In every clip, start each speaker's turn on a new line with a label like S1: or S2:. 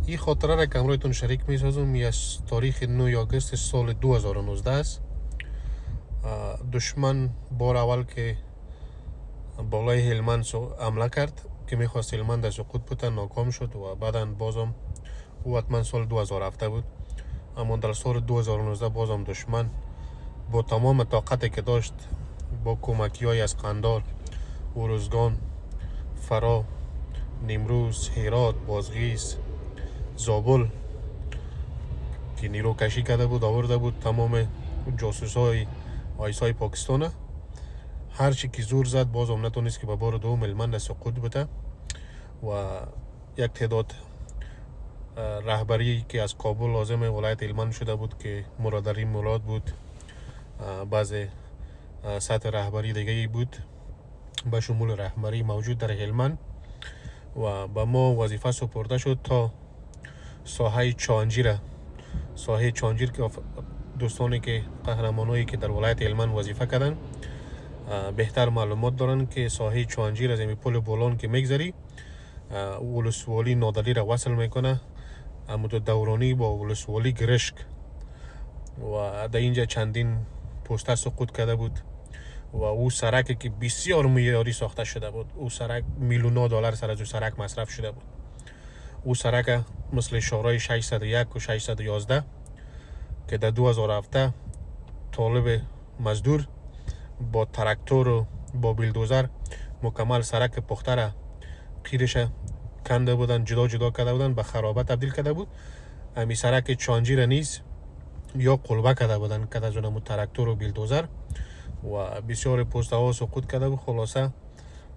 S1: این خاطره را که امرویتون شریک می سازم از تاریخ 9 آگوست سال 2019 است. دشمن بار اول که بالای هلمند حمله کرد که میخواست هلمند سقوط بده ناکام شد و بعدا بازم او حتما سال 2017 بود، اما در سال 2019 بازم دشمن با تمام طاقتی که داشت با کمکی های از قندار، ارزگان، فرا، نیمروز، هرات، بازغیس، زابل که نیرو کشی کرده بود آورده بود تمام جاسوس های آیسای پاکستان. هرچی که زور زد بازم نتونست که به بار دوم هلمند سقوط بده و یک تعداد رهبری که از کابل لازم ولایت هلمند شده بود که مرادری مراد بود، بعض سطح رهبری دیگه بود به شمول رهبری موجود در هلمند و به ما وظیفه سپرده شد تا ساحه چانجیر که دوستانی که قهرمانایی که در ولایت هلمند وظیفه کردن بهتر معلومات دارن که ساحه چانجیر از این پل بولان که میگذری ولسوالی نادلی را وصل میکنه عمود دورانی با ولسوالی گرشک و در اینجا چندین پوسته سقوط کرده بود و او سرک که بسیار معیاری ساخته شده بود، او سرک میلیون دلار سر از سرک مصرف شده بود. او سرک مثل شورای 601 و 611 که در 2017 طالب مزدور با تراکتور و با بیلدوزر مکمل سرک پخته را قیرش کنده بودن، جدا کرده بودن، به خرابه تبدیل کرده بود. امی سرک چانجی را نیز یا قلبه کرده بودن که از اونم تراکتور و بیلدوزر و بسیار پوسته ها سقوط کرده بود. خلاصه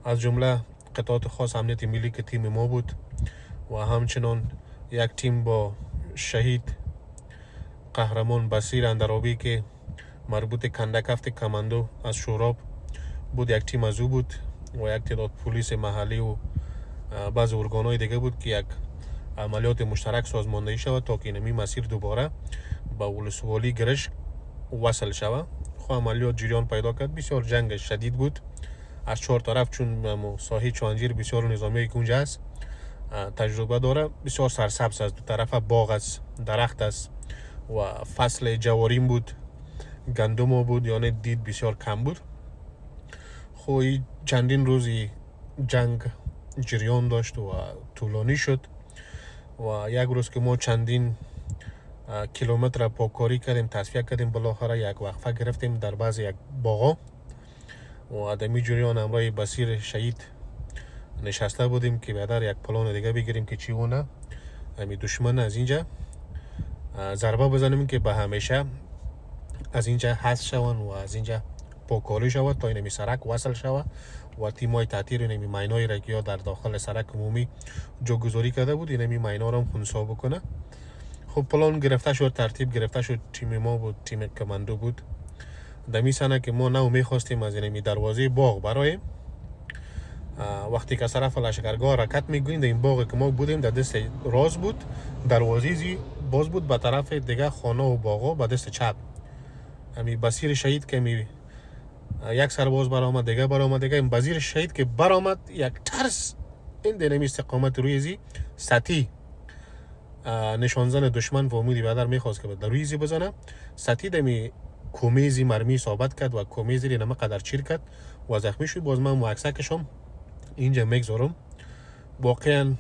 S1: از جمله قطعات خاص امنیت ملی که تیم ما بود و همچنان یک تیم با شهید قهرمان بصیر اندرابی که مربوط کندکفت کماندو از شوراب بود، یک تیم از او بود و یک تعداد پلیس محلی و بعض ارگانهای دیگه بود که یک عملیات مشترک سازماندهی شود تا که نمی مسیر دوباره به ولسوالی گرش وصل شود. خو عملیات جریان پیدا کرد، بسیار جنگ شدید بود از چهار طرف، چون ساحه چانجیر بسیار نظامی کنج است، تجربه داره، بسیار سرسبز است، دو طرف باغ است، درخت است و فصل جواریم بود، گندم بود، یعنی دید بسیار کم بود. خوی چندین روزی جنگ جریان داشت و طولانی شد و یک روز که ما چندین کیلومتر پاکاری کردیم، تصفیه کردیم، بالاخره یک وقفه گرفتیم در بعض یک باغا و آدمی جریان امرای بصیر شهید نشسته بودیم که بعد یک پلان دیگه بگیریم که چی و نه امی دشمن از اینجا ضربه بزنیم که به همیشه از اینجا حذف شون و از اینجا پاکاری شود تا اینمی سرک وصل شود و تیمای تعطیر اینمی ماینای را که یا در داخل سرک عمومی جاگذاری کرده بود اینمی ماینا را هم خونسا بکنه. خب پلان گرفته شد، ترتیب گرفته شد، تیم ما بود، تیم کماندو بود. دمی سنه که ما نو میخواستیم از اینمی دروازه باغ برای وقتی که طرف لشکرگاه حرکت میگوییم در این باغ که ما بودیم در دست راست بود، دروازه زی باز بود به طرف دیگه خانه و باغا به دست چپ. امی بصیر شهید که می یک سرباز برآمد دیگه برآمد دیگه، این بصیر شهید که برآمد یک ترس این دنمی استقامت روی زی سطحی نشانزن دشمن فهمیدی بعدر میخواست که در روی زی بزنه، سطحی دمی کومیزی مرمی ثابت کرد و کومیزی نمه قدر چیر کرد و زخمی شد. باز من معکسکشم اینجا میگذارم. واقعا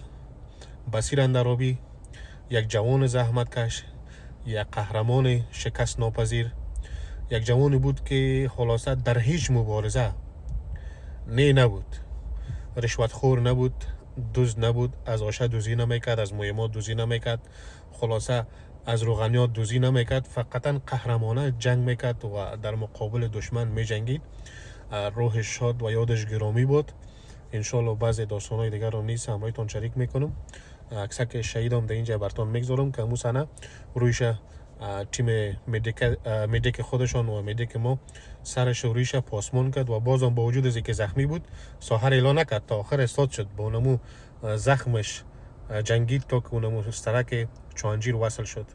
S1: بصیر اندرابی یک جوان زحمتکش، یک قهرمان شکست ناپذیر، یک جوانی بود که خلاصه در هیچ مبارزه نبود، رشوتخور نبود، دزد نبود، از آشه دوزی نمیکرد، از مهمات دوزی نمیکرد، خلاصه از روغنیات دوزی نمیکرد، فقط قهرمانه جنگ میکرد و در مقابل دشمن میجنگید. روحش شاد و یادش گرامی بود. انشالله بعضی داستانهای دیگر رو نیست همراهتون شریک میکنم. عکسک شهیدم در اینجا براتون میگذارم که امو سنه رویش تیم مدیک خودشان و مدیک ما سرش رویش پاسمان کرد و بازم با وجود از اینکه زخمی بود ساحر اعلان نکرد تا آخر استاد شد، با اونمو زخمش جنگید تا که اونمو سرک چانجیر وصل شد.